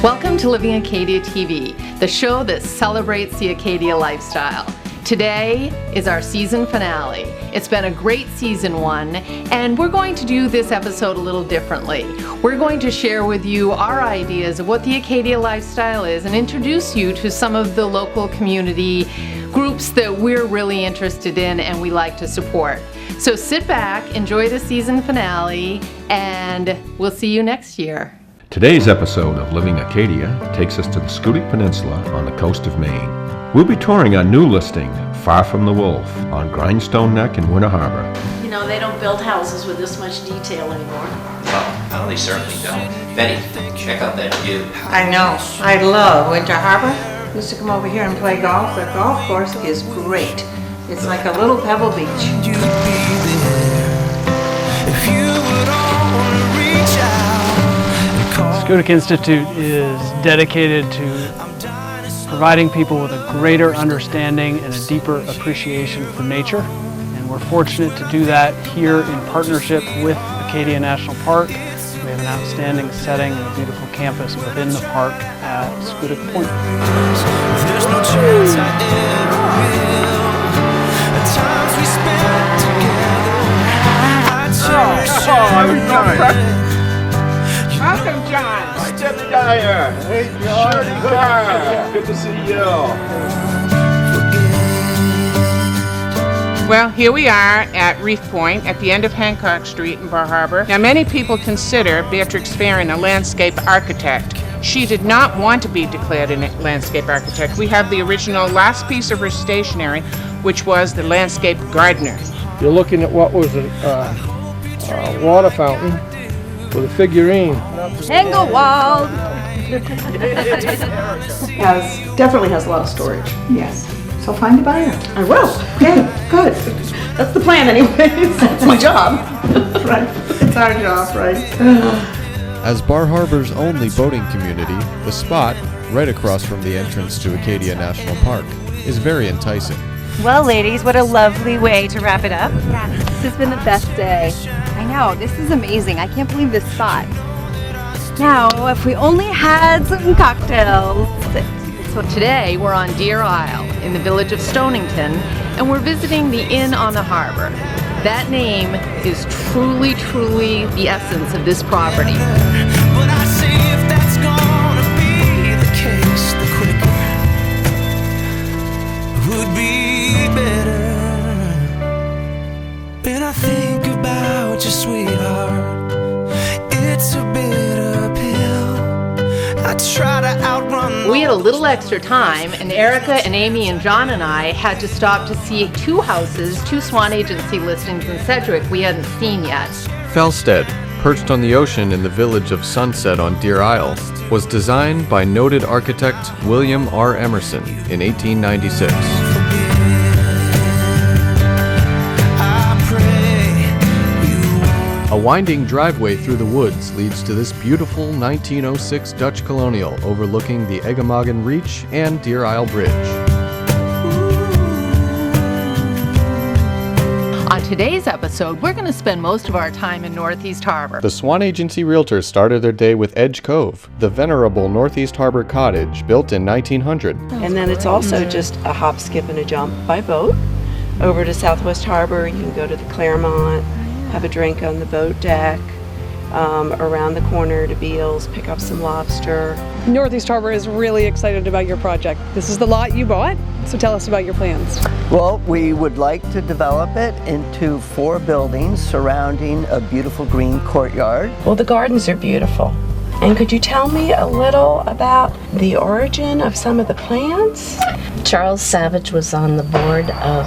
Welcome to Living Acadia TV, the show that celebrates the Acadia lifestyle. Today is our season finale. It's been a great season one, and we're going to do this episode a little differently. We're going to share with you our ideas of what the Acadia lifestyle is and introduce you to some of the local community groups that we're really interested in and we like to support. So sit back, enjoy the season finale, and we'll see you next year. Today's episode of Living Acadia takes us to the Scoodic Peninsula on the coast of Maine. We'll be touring our new listing, Far From the Wolf, on Grindstone Neck in Winter Harbor. You know, they don't build houses with this much detail anymore. Oh, no, they certainly don't. Betty, check out that view. I know. I love Winter Harbor. Used to come over here and play golf. The golf course is great. It's like a little pebble beach. You'd be there if you would all reach out. Scoodic Institute is dedicated to providing people with a greater understanding and a deeper appreciation for nature. And we're fortunate to do that here in partnership with Acadia National Park. We have an outstanding setting and a beautiful campus within the park at Scoodic Point. There's no chance I ever will. The times we spent together, I cherish Welcome, John. Hi, Deputy Dyer. Hey, John. Good to see you. Well, here we are at Reef Point at the end of Hancock Street in Bar Harbor. Now, many people consider Beatrix Farron a landscape architect. She did not want to be declared a landscape architect. We have the original last piece of her stationery, which was the landscape gardener. You're looking at what was a water fountain with a figurine. Engelwald! Definitely has a lot of storage. Yes. So find a buyer. I will. Okay, good. That's the plan anyways. That's my job. Right. It's our job, right? As Bar Harbor's only boating community, the spot, right across from the entrance to Acadia National Park, is very enticing. Well, ladies, what a lovely way to wrap it up. Yeah, this has been the best day. I know, this is amazing. I can't believe this spot. Now, if we only had some cocktails. So today we're on Deer Isle in the village of Stonington, and we're visiting the Inn on the Harbor. That name is truly the essence of this property. but I say if that's gonna be the case, the quicker would be better. When I think about you, sweetheart, it's a bitter pill. I try to outrun. We had a little extra time, and Erica and Amy and John and I had to stop to see two Swan agency listings in Sedgwick we hadn't seen yet. Felstead, perched on the ocean in the village of Sunset on Deer Isle, was designed by noted architect William R. Emerson in 1896. A winding driveway through the woods leads to this beautiful 1906 Dutch colonial overlooking the Eggemogan Reach and Deer Isle Bridge. On today's episode, we're going to spend most of our time in Northeast Harbor. The Swan Agency Realtors started their day with Edge Cove, the venerable Northeast Harbor cottage built in 1900. And then it's also just a hop, skip, and a jump by boat over to Southwest Harbor. You can go to the Claremont, have a drink on the boat deck, around the corner to Beals, pick up some lobster. Northeast Harbor is really excited about your project. This is the lot you bought, so tell us about your plans. Well, we would like to develop it into 4 buildings surrounding a beautiful green courtyard. Well, the gardens are beautiful. And could you tell me a little about the origin of some of the plants? Charles Savage was on the board of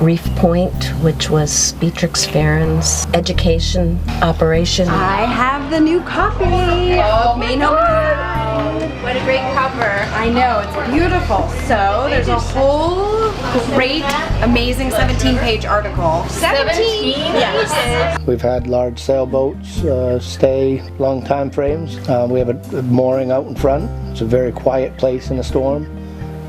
Reef Point, which was Beatrix Farron's education operation. I have the new copy. Oh my God. What a great cover. I know, it's beautiful. So there's a whole great, amazing 17-page article. 17? Yes. We've had large sailboats stay long time frames. We have a mooring out in front. It's a very quiet place in a storm.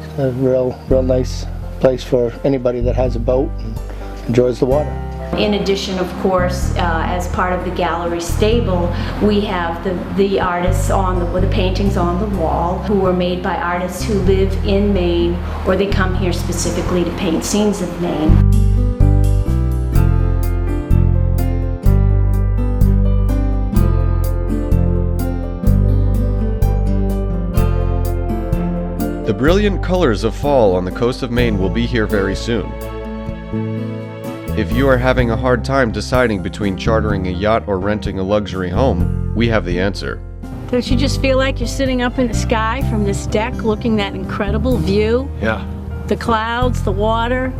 It's a real nice place for anybody that has a boat and enjoys the water. In addition, of course, as part of the gallery stable, we have the artists the paintings on the wall who were made by artists who live in Maine, or they come here specifically to paint scenes of Maine. The brilliant colors of fall on the coast of Maine will be here very soon. If you are having a hard time deciding between chartering a yacht or renting a luxury home, we have the answer. Don't you just feel like you're sitting up in the sky from this deck looking at that incredible view? Yeah, The clouds, the water.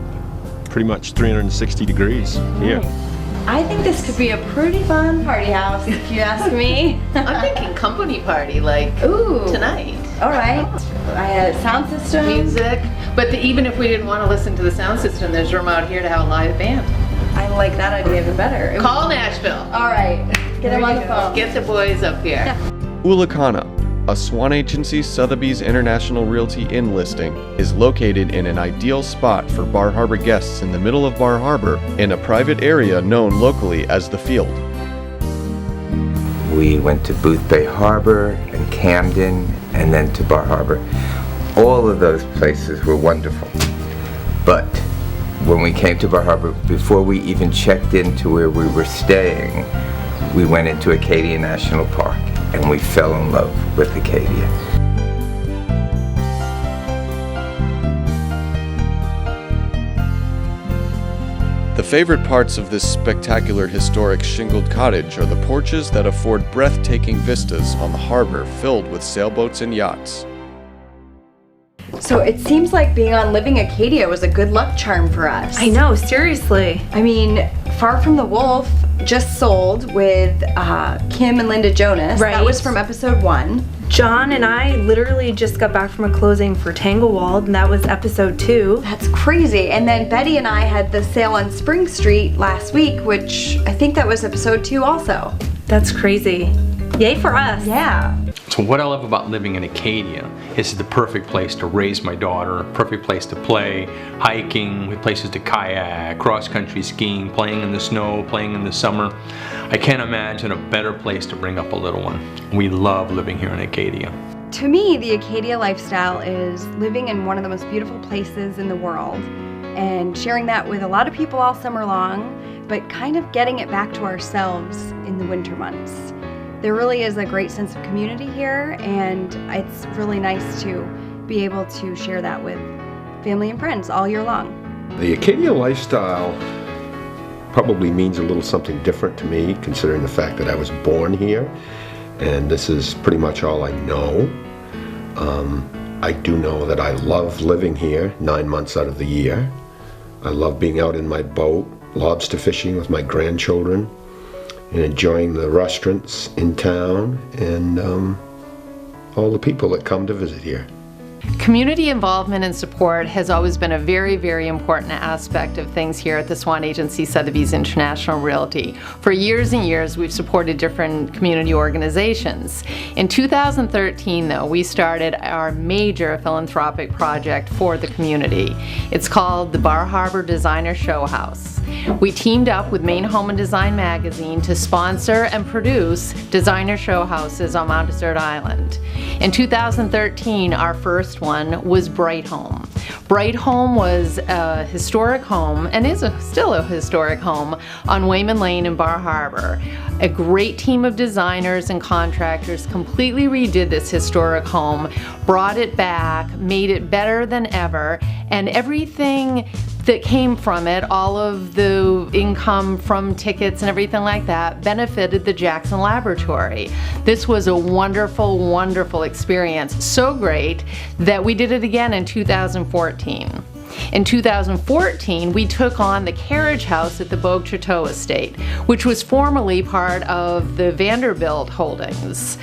pretty much 360 degrees here. I think this could be a pretty fun party house, if you ask me. I'm thinking company party, like tonight. All right. I had a sound system. Music. But even if we didn't want to listen to the sound system, there's room out here to have a live band. I like that idea even better. Call Nashville. All right. Get them on the phone. Get the boys up here. Ulacana, a Swan Agency Sotheby's International Realty Inn listing, is located in an ideal spot for Bar Harbor guests in the middle of Bar Harbor in a private area known locally as The Field. We went to Booth Bay Harbor and Camden and then to Bar Harbor. All of those places were wonderful. But when we came to Bar Harbor, before we even checked into where we were staying, we went into Acadia National Park and we fell in love with Acadia. The favorite parts of this spectacular historic shingled cottage are the porches that afford breathtaking vistas on the harbor filled with sailboats and yachts. So it seems like being on Living Acadia was a good luck charm for us. I know, seriously. I mean, Far From the Wolf just sold with Kim and Linda Jonas. Right. That was from episode 1. John and I literally just got back from a closing for Tanglewald, and that was episode 2. That's crazy. And then Betty and I had the sale on Spring Street last week, which I think that was episode 2 also. That's crazy. Yay for us. Yeah. So what I love about living in Acadia is the perfect place to raise my daughter, perfect place to play, hiking, with places to kayak, cross-country skiing, playing in the snow, playing in the summer. I can't imagine a better place to bring up a little one. We love living here in Acadia. To me, the Acadia lifestyle is living in one of the most beautiful places in the world and sharing that with a lot of people all summer long, but kind of getting it back to ourselves in the winter months. There really is a great sense of community here, and it's really nice to be able to share that with family and friends all year long. The Acadia lifestyle probably means a little something different to me, considering the fact that I was born here, and this is pretty much all I know. I do know that I love living here 9 months out of the year. I love being out in my boat, lobster fishing with my grandchildren, and enjoying the restaurants in town and all the people that come to visit here. Community involvement and support has always been a very, very important aspect of things here at the Swan Agency Sotheby's International Realty. For years and years, we've supported different community organizations. In 2013, though, we started our major philanthropic project for the community. It's called the Bar Harbor Designer Showhouse. We teamed up with Maine Home and Design magazine to sponsor and produce designer show houses on Mount Desert Island. In 2013, our first one was Bright Home. Bright Home was a historic home, and is still a historic home, on Wayman Lane in Bar Harbor. A great team of designers and contractors completely redid this historic home, brought it back, made it better than ever, and everything that came from it, all of the income from tickets and everything like that, benefited the Jackson Laboratory. This was a wonderful, wonderful experience. So great that we did it again in 2014. In 2014, we took on the carriage house at the Bogue-Château estate, which was formerly part of the Vanderbilt holdings.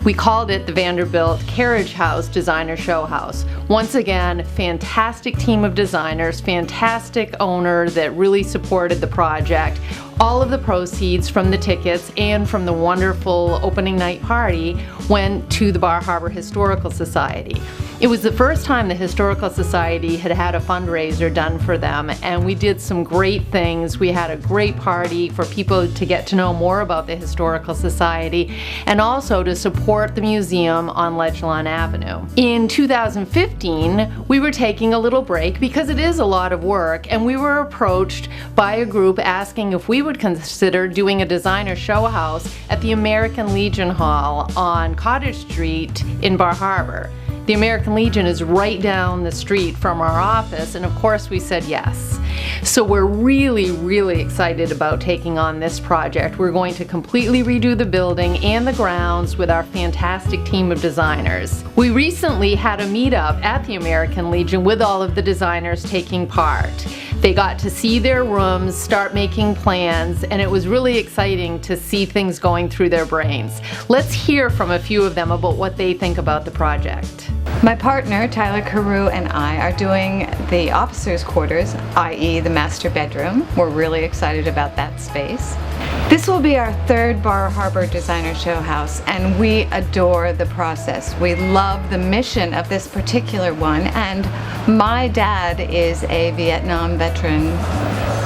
We called it the Vanderbilt Carriage House Designer Showhouse. Once again, fantastic team of designers, fantastic owner that really supported the project. All of the proceeds from the tickets and from the wonderful opening night party went to the Bar Harbor Historical Society. It was the first time the Historical Society had had a fundraiser done for them, and we did some great things. We had a great party for people to get to know more about the Historical Society and also to support the museum on Ledgelawn Avenue. In 2015, we were taking a little break because it is a lot of work, and we were approached by a group asking if we would consider doing a designer show house at the American Legion Hall on Cottage Street in Bar Harbor. The American Legion is right down the street from our office, and of course we said yes. So we're really excited about taking on this project. We're going to completely redo the building and the grounds with our fantastic team of designers. We recently had a meetup at the American Legion with all of the designers taking part. They got to see their rooms, start making plans, and it was really exciting to see things going through their brains. Let's hear from a few of them about what they think about the project. My partner, Tyler Carew, and I are doing the officers' quarters, i.e. the master bedroom. We're really excited about that space. This will be our third Bar Harbor Designer Show House, and we adore the process. We love the mission of this particular one, and my dad is a Vietnam veteran,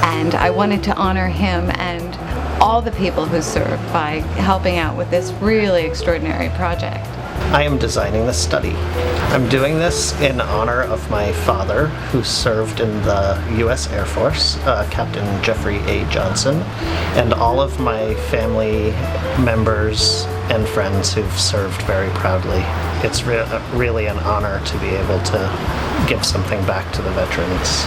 and I wanted to honor him and all the people who served by helping out with this really extraordinary project. I am designing the study. I'm doing this in honor of my father, who served in the U.S. Air Force, Captain Jeffrey A. Johnson, and all of my family members and friends who've served very proudly. It's really an honor to be able to give something back to the veterans.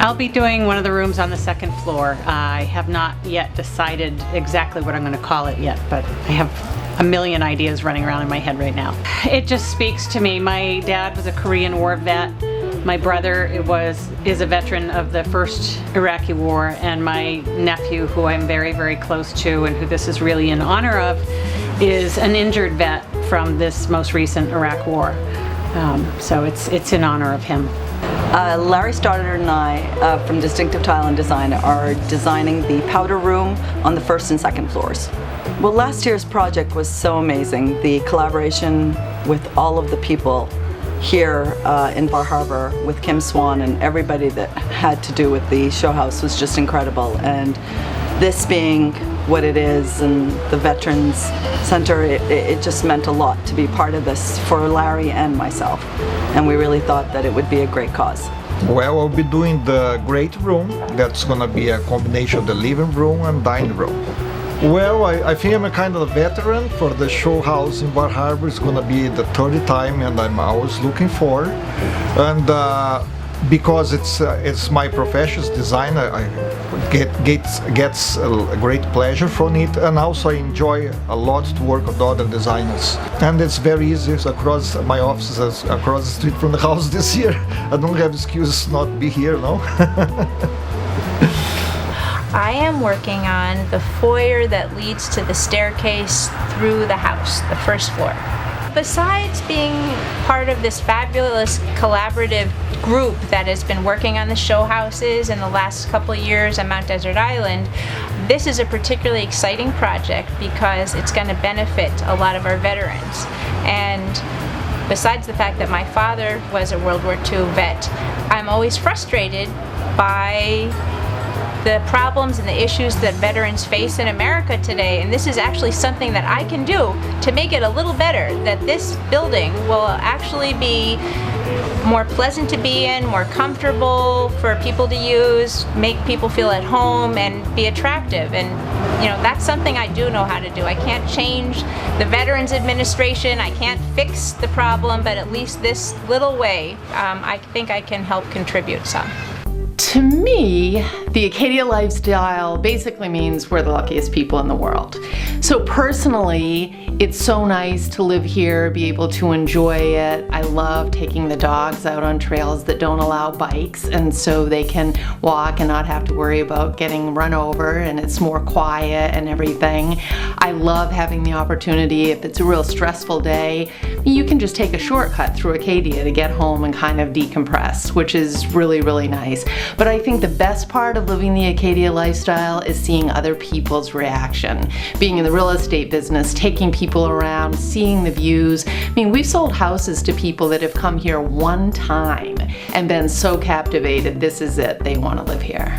I'll be doing one of the rooms on the second floor. I have not yet decided exactly what I'm going to call it yet, but I have a million ideas running around in my head right now. It just speaks to me. My dad was a Korean War vet. My brother is a veteran of the first Iraqi War, and my nephew, who I'm very close to and who this is really in honor of, is an injured vet from this most recent Iraq War. So it's in honor of him. Larry Stoddard and I from Distinctive Tile and Design are designing the powder room on the first and second floors. Well, last year's project was so amazing. The collaboration with all of the people here in Bar Harbor with Kim Swan and everybody that had to do with the show house was just incredible. And this being what it is and the Veterans Center, it just meant a lot to be part of this for Larry and myself. And we really thought that it would be a great cause. Well, I'll be doing the great room. That's going to be a combination of the living room and dining room. Well, I think I'm a kind of a veteran for the show house in Bar Harbor. It's going to be the third time, and I'm always looking for. And because it's my profession as designer, I gets a great pleasure from it, and also I enjoy a lot to work with other designers. And it's very easy. It's across my offices, across the street from the house this year. I don't have excuse not to be here, no. I am working on the foyer that leads to the staircase through the house, the first floor. Besides being part of this fabulous collaborative group that has been working on the show houses in the last couple of years on Mount Desert Island, this is a particularly exciting project because it's going to benefit a lot of our veterans. And besides the fact that my father was a World War II vet, I'm always frustrated by the problems and the issues that veterans face in America today, and this is actually something that I can do to make it a little better, that this building will actually be more pleasant to be in, more comfortable for people to use, make people feel at home and be attractive. And you know, that's something I do know how to do. I can't change the Veterans Administration, I can't fix the problem, but at least this little way, I think I can help contribute some. To me, the Acadia Lifestyle basically means we're the luckiest people in the world. So personally, it's so nice to live here, be able to enjoy it. I love taking the dogs out on trails that don't allow bikes, and so they can walk and not have to worry about getting run over, and it's more quiet and everything. I love having the opportunity, if it's a real stressful day, you can just take a shortcut through Acadia to get home and kind of decompress, which is really, really nice. But I think the best part of of living the Acadia lifestyle is seeing other people's reaction. Being in the real estate business, taking people around, seeing the views. I mean, we've sold houses to people that have come here one time and been so captivated, this is it, they want to live here.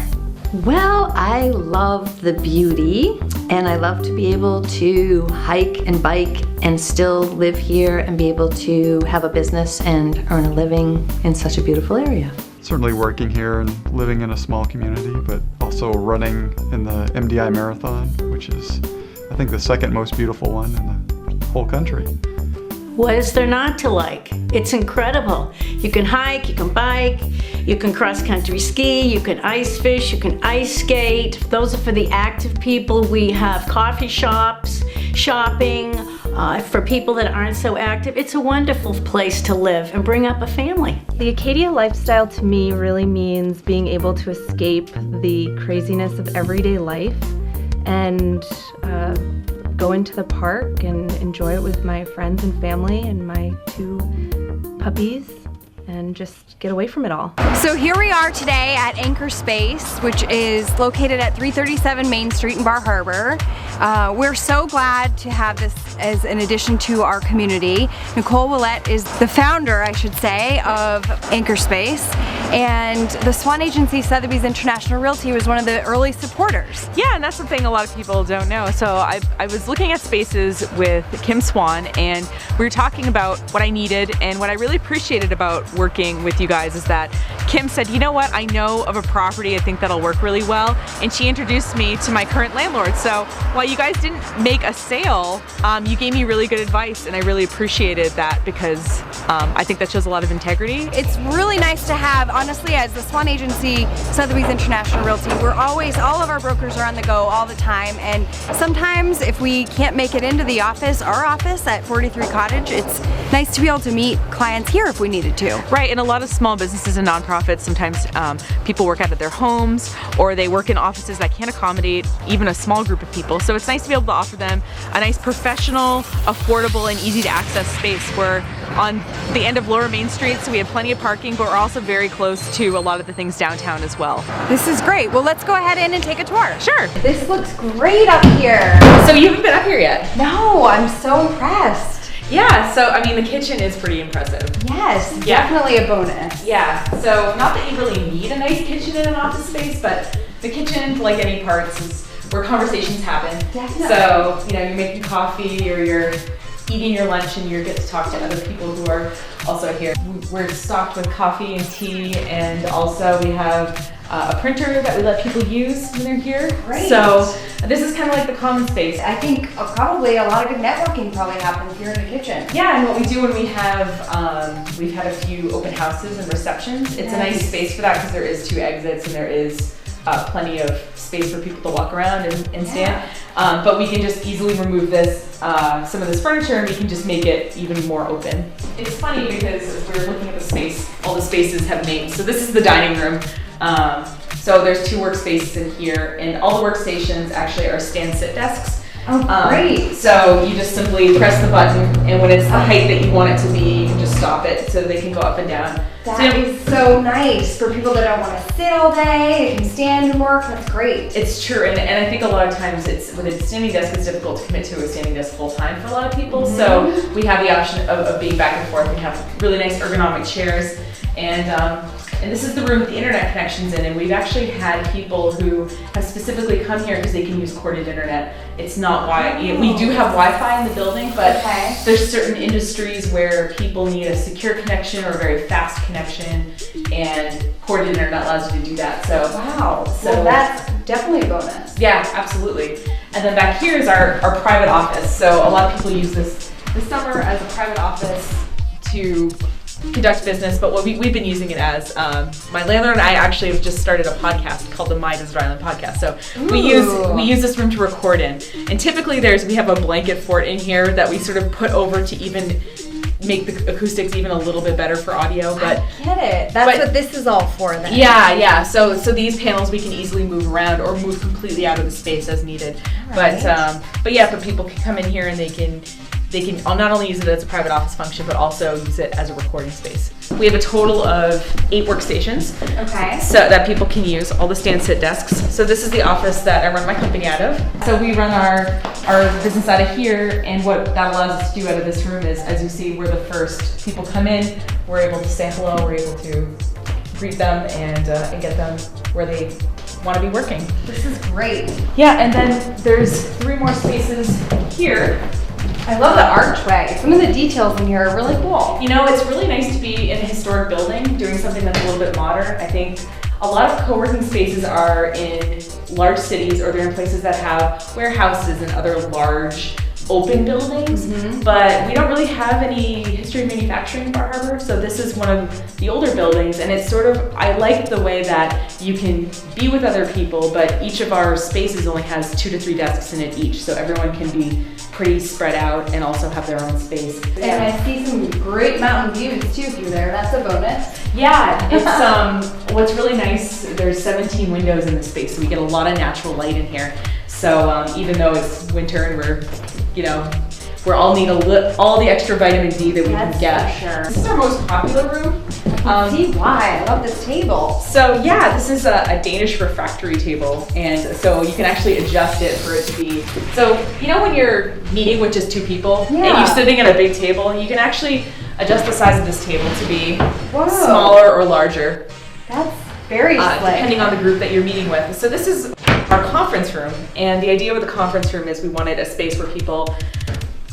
Well, I love the beauty, and I love to be able to hike and bike and still live here and be able to have a business and earn a living in such a beautiful area. Certainly working here and living in a small community, but also running in the MDI Marathon, which is, I think, the second most beautiful one in the whole country. What is there not to like? It's incredible. You can hike, you can bike, you can cross-country ski, you can ice fish, you can ice skate. Those are for the active people. We have coffee shops, shopping, for people that aren't so active. It's a wonderful place to live and bring up a family. The Acadia lifestyle to me really means being able to escape the craziness of everyday life and go into the park and enjoy it with my friends and family and my 2 puppies and just get away from it all. So here we are today at Anchorspace, which is located at 337 Main Street in Bar Harbor. We're so glad to have this as an addition to our community. Nicole Ouellette is the founder, I should say, of Anchorspace, and the Swan agency, Sotheby's International Realty, was one of the early supporters. Yeah, and that's the thing a lot of people don't know. So I was looking at spaces with Kim Swan, and we were talking about what I needed, and what I really appreciated about working with you guys is that Kim said, you know what, I know of a property I think that'll work really well, and she introduced me to my current landlord. So while you guys didn't make a sale, you gave me really good advice, and I really appreciated that because I think that shows a lot of integrity. It's really nice to have, honestly, as the Swan agency, Sotheby's International Realty, we're always, all of our brokers are on the go all the time, and sometimes if we can't make it into the office, our office at 43 Cottage, it's nice to be able to meet clients here if we needed to. Right, and a lot of small businesses and nonprofits, sometimes people work out of their homes, or they work in offices that can't accommodate even a small group of people. So it's nice to be able to offer them a nice professional, affordable, and easy to access space. We're on the end of Lower Main Street, so we have plenty of parking, but we're also very close to a lot of the things downtown as well. This is great. Well, let's go ahead in and take a tour. Sure. This looks great up here. So you haven't been up here yet? No, I'm so impressed. Yeah, so I mean the kitchen is pretty impressive. Yes, Yeah. definitely a bonus. Yeah, so not that you really need a nice kitchen in an office space, but the kitchen, like any parts, is where conversations happen. Definitely. So, you know, you're making coffee or you're eating your lunch and you get to talk to other people who are also here. We're stocked with coffee and tea, and also we have a printer that we let people use when they're here. Great. So this is kind of like the common space. I think probably a lot of good networking probably happens here in the kitchen. Yeah, and what we do when we have, we've had a few open houses and receptions. It's a nice space for that because there is 2 exits and there is plenty of space for people to walk around and stand. But we can just easily remove this, some of this furniture, and we can just make it even more open. It's funny because as we're looking at the space, all the spaces have names. So this is the dining room. So there's 2 workspaces in here, and all the workstations actually are stand-sit desks. Oh, great. So you just simply press the button, and when it's the height that you want it to be, you can just stop it so they can go up and down. That is so nice for people that don't want to sit all day, they can stand and work. That's great. It's true, and I think a lot of times with a standing desk, it's difficult to commit to a standing desk full time for a lot of people. So we have the option of being back and forth. We have really nice ergonomic chairs, and this is the room with the internet connections in, and we've actually had people who have specifically come here because they can use corded internet. It's not we do have Wi-Fi in the building, but there's certain industries where people need a secure connection or a very fast connection, and corded internet allows you to do that. So wow, so that's definitely a bonus. Yeah, absolutely. And then back here is our private office. So a lot of people use this summer as a private office to conduct business, but what we've been using it as, my landlord and I actually have just started a podcast called the My Desert Island Podcast. So we use this room to record in, and typically we have a blanket fort in here that we sort of put over to even make the acoustics even a little bit better for audio. But I get it. That's what this is all for then. Yeah. So these panels we can easily move around or move completely out of the space as needed. Right. But yeah, but people can come in here and they can they can not only use it as a private office function, but also use it as a recording space. We have a total of 8 workstations so that people can use, all the stand-sit desks. So this is the office that I run my company out of. So we run our business out of here, and what that allows us to do out of this room is, as you see, we're the first people come in, we're able to say hello, we're able to greet them and get them where they want to be working. This is great. Yeah, and then there's 3 more spaces here. I love the archway. Some of the details in here are really cool. You know, it's really nice to be in a historic building doing something that's a little bit modern. I think a lot of co-working spaces are in large cities, or they're in places that have warehouses and other large open buildings, but we don't really have any history of manufacturing in Bar Harbor, so this is one of the older buildings, and it's sort of, I like the way that you can be with other people, but each of our spaces only has 2 to 3 desks in it each, so everyone can be pretty spread out and also have their own space. And I see some great mountain views too through there. That's a bonus. Yeah, it's what's really nice, there's 17 windows in this space, so we get a lot of natural light in here. So even though it's winter and we all need all the extra vitamin D that we can get. For sure. This is our most popular room. See why? I love this table. So yeah, this is a Danish refractory table, and so you can actually adjust it for it to be. So you know when you're meeting with just 2 people and you're sitting at a big table, you can actually adjust the size of this table to be smaller or larger. That's very slick. Depending on the group that you're meeting with. So this is our conference room, and the idea with the conference room is we wanted a space where people.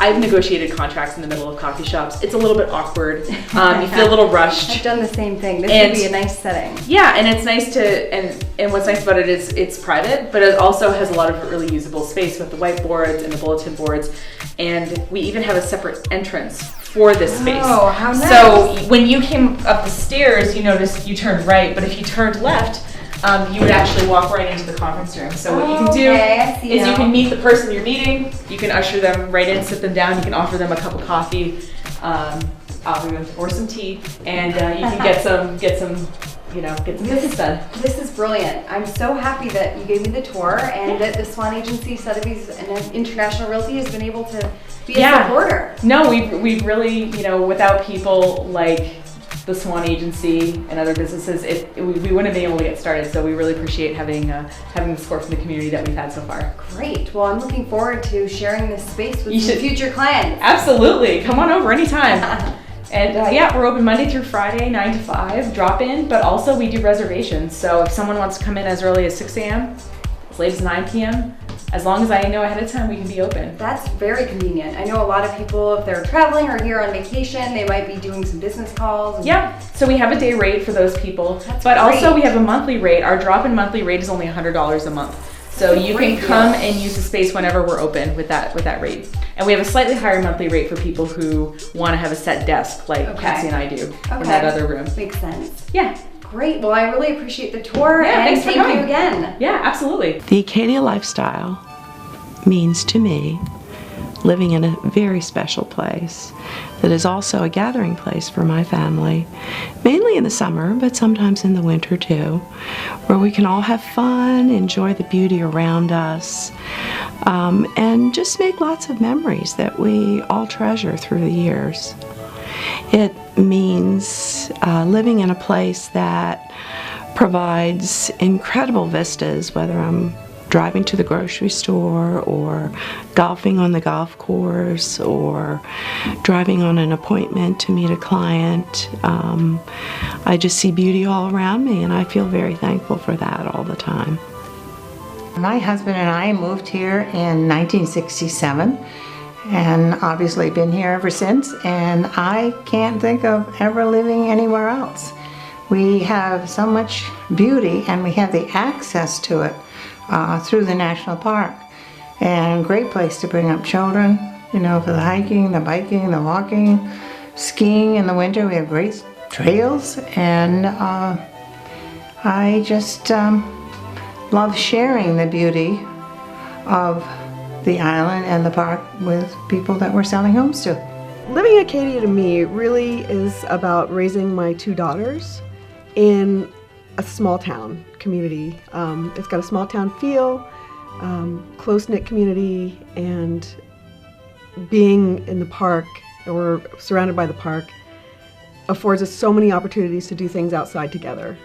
I've negotiated contracts in the middle of coffee shops. It's a little bit awkward. You feel a little rushed. I've done the same thing. This would be a nice setting. Yeah, and it's nice to, and what's nice about it is it's private, but it also has a lot of really usable space with the whiteboards and the bulletin boards. And we even have a separate entrance for this space. Oh, how nice. So when you came up the stairs, you noticed you turned right, but if you turned left, you would actually walk right into the conference room. So what you can do is you can meet the person you're meeting, you can usher them right in, sit them down, you can offer them a cup of coffee, or some tea, and you can get some business done. This is brilliant. I'm so happy that you gave me the tour and that the Swan Agency, Sotheby's, and International Realty has been able to be a supporter. No, we've really, without people like the Swan Agency and other businesses, we wouldn't have been able to get started. So we really appreciate having the support from the community that we've had so far. Great. Well, I'm looking forward to sharing this space with some future clients. Absolutely. Come on over anytime. And we're open Monday through Friday, 9 to 5, drop in, but also we do reservations. So if someone wants to come in as early as 6 a.m., as late as 9 p.m., as long as I know ahead of time, we can be open. That's very convenient. I know a lot of people, if they're traveling or here on vacation, they might be doing some business calls. Yeah, so we have a day rate for those people. But also we have a monthly rate. Our drop-in monthly rate is only $100 a month. So you can come and use the space whenever we're open with that rate. And we have a slightly higher monthly rate for people who want to have a set desk like Patsy and I do in that other room. Makes sense. Yeah. Great. Well, I really appreciate the tour, and thank you again. Yeah, absolutely. The Acadia Lifestyle means to me living in a very special place that is also a gathering place for my family, mainly in the summer, but sometimes in the winter too, where we can all have fun, enjoy the beauty around us, and just make lots of memories that we all treasure through the years. It means living in a place that provides incredible vistas, whether I'm driving to the grocery store or golfing on the golf course or driving on an appointment to meet a client. I just see beauty all around me, and I feel very thankful for that all the time. My husband and I moved here in 1967 and obviously been here ever since, and I can't think of ever living anywhere else. We have so much beauty, and we have the access to it through the national park, and great place to bring up children, for the hiking, the biking, the walking, skiing in the winter. We have great trails, and I just love sharing the beauty of the island and the park with people that we're selling homes to. Living Acadia to me really is about raising my 2 daughters in a small town community. It's got a small town feel, close-knit community, and being in the park or surrounded by the park affords us so many opportunities to do things outside together.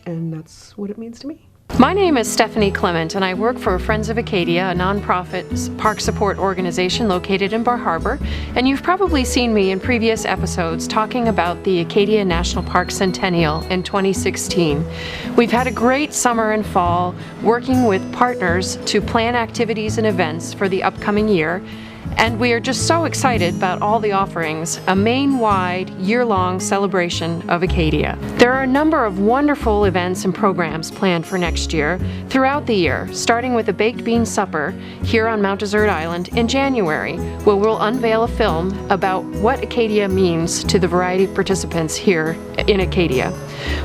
And that's what it means to me. My name is Stephanie Clement, and I work for Friends of Acadia, a nonprofit park support organization located in Bar Harbor. And you've probably seen me in previous episodes talking about the Acadia National Park Centennial in 2016. We've had a great summer and fall working with partners to plan activities and events for the upcoming year. And we are just so excited about all the offerings, a Maine-wide, year-long celebration of Acadia. There are a number of wonderful events and programs planned for next year throughout the year, starting with a baked bean supper here on Mount Desert Island in January, where we'll unveil a film about what Acadia means to the variety of participants here in Acadia.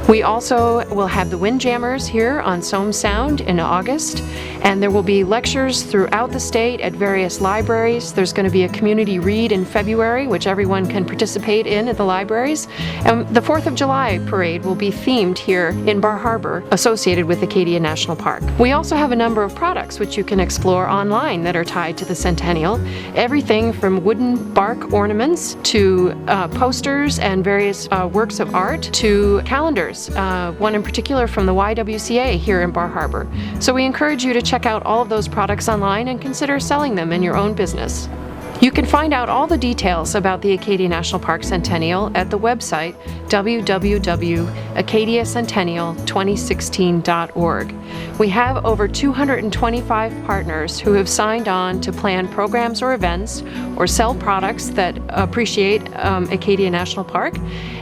We also will have the Windjammers here on Somme Sound in August, and there will be lectures throughout the state at various libraries. There's going to be a community read in February, which everyone can participate in at the libraries. And the 4th of July parade will be themed here in Bar Harbor, associated with Acadia National Park. We also have a number of products which you can explore online that are tied to the Centennial. Everything from wooden bark ornaments to posters and various works of art to calendars, one in particular from the YWCA here in Bar Harbor. So we encourage you to check out all of those products online and consider selling them in your own business. You can find out all the details about the Acadia National Park Centennial at the website www.acadiacentennial2016.org. We have over 225 partners who have signed on to plan programs or events or sell products that appreciate Acadia National Park,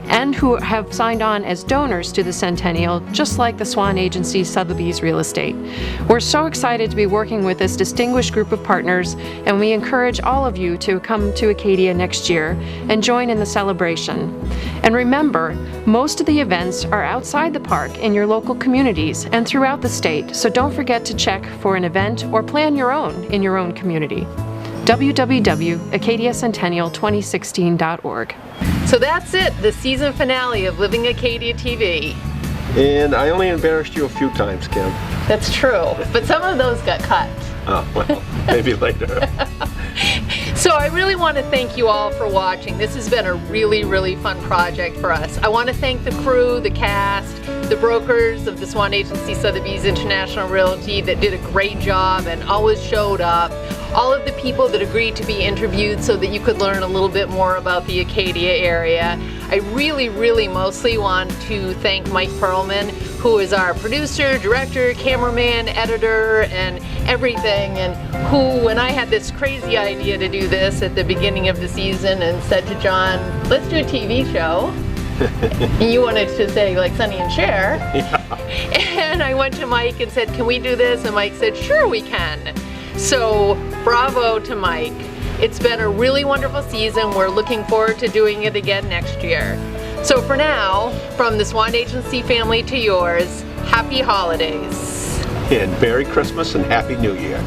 and who have signed on as donors to the Centennial, just like the Swan Agency Sotheby's Real Estate. We're so excited to be working with this distinguished group of partners, and we encourage all of you to come to Acadia next year and join in the celebration. And remember, most of the events are outside the park in your local communities and throughout the state, so don't forget to check for an event or plan your own in your own community. www.acadiacentennial2016.org. So that's it, the season finale of Living Acadia TV. And I only embarrassed you a few times, Kim. That's true, but some of those got cut. Oh, well, maybe later. So I really want to thank you all for watching. This has been a really, really fun project for us. I want to thank the crew, the cast, the brokers of the Swan Agency Sotheby's International Realty that did a great job and always showed up. All of the people that agreed to be interviewed so that you could learn a little bit more about the Acadia area. I really, really mostly want to thank Mike Perlman, who is our producer, director, cameraman, editor, and everything, and who, when I had this crazy idea to do this at the beginning of the season and said to John, let's do a TV show. And you wanted to say like Sonny and Cher. Yeah. And I went to Mike and said, can we do this? And Mike said, sure we can. So bravo to Mike. It's been a really wonderful season. We're looking forward to doing it again next year. So for now, from the Swan Agency family to yours, happy holidays. And Merry Christmas and Happy New Year.